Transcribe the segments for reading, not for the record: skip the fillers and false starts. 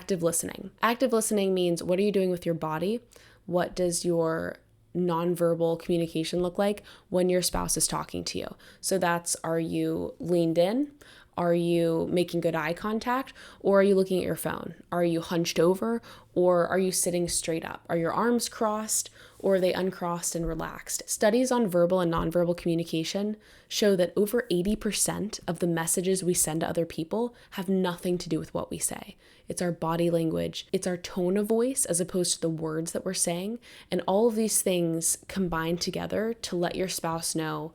active listening. Active listening means, what are you doing with your body? What does your nonverbal communication look like when your spouse is talking to you? So that's, are you leaned in? Are you making good eye contact? Or are you looking at your phone? Are you hunched over? Or are you sitting straight up? Are your arms crossed? Or are they uncrossed and relaxed? Studies on verbal and nonverbal communication show that over 80% of the messages we send to other people have nothing to do with what we say. It's our body language, it's our tone of voice as opposed to the words that we're saying. And all of these things combine together to let your spouse know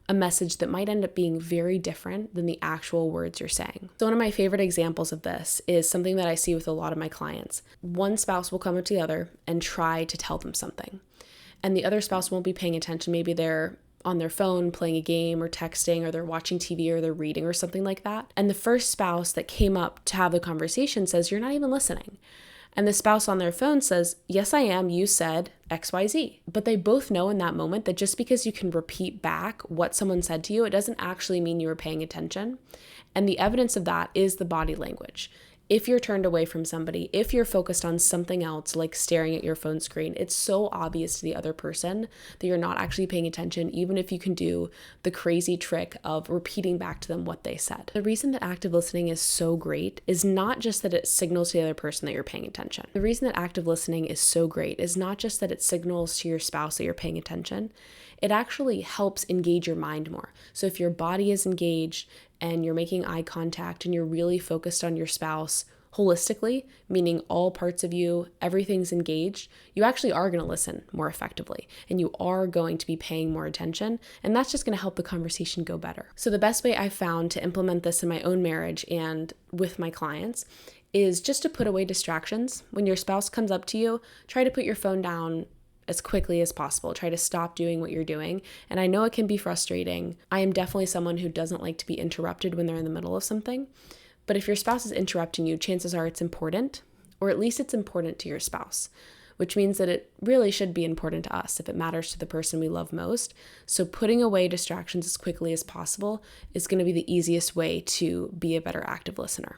a message that might end up being very different than the actual words you're saying. So one of my favorite examples of this is something that I see with a lot of my clients. One spouse will come up to the other and try to tell them something, and the other spouse won't be paying attention. Maybe they're on their phone playing a game or texting, or they're watching TV, or they're reading or something like that. And the first spouse that came up to have the conversation says, "You're not even listening." And the spouse on their phone says, "Yes, I am. You said XYZ." But they both know in that moment that just because you can repeat back what someone said to you, it doesn't actually mean you were paying attention. And the evidence of that is the body language. If you're turned away from somebody, if you're focused on something else, like staring at your phone screen, it's so obvious to the other person that you're not actually paying attention, even if you can do the crazy trick of repeating back to them what they said. The reason that active listening is so great is not just that it signals to the other person that you're paying attention. The reason that active listening is so great is not just that it signals to your spouse that you're paying attention. It actually helps engage your mind more. So if your body is engaged and you're making eye contact and you're really focused on your spouse holistically, meaning all parts of you, everything's engaged, you actually are going to listen more effectively, and you are going to be paying more attention, and that's just going to help the conversation go better. So the best way I've found to implement this in my own marriage and with my clients is just to put away distractions. When your spouse comes up to you, try to put your phone down as quickly as possible. Try to stop doing what you're doing. And I know it can be frustrating. I am definitely someone who doesn't like to be interrupted when they're in the middle of something. But if your spouse is interrupting you, chances are it's important, or at least it's important to your spouse, which means that it really should be important to us if it matters to the person we love most. So putting away distractions as quickly as possible is going to be the easiest way to be a better active listener.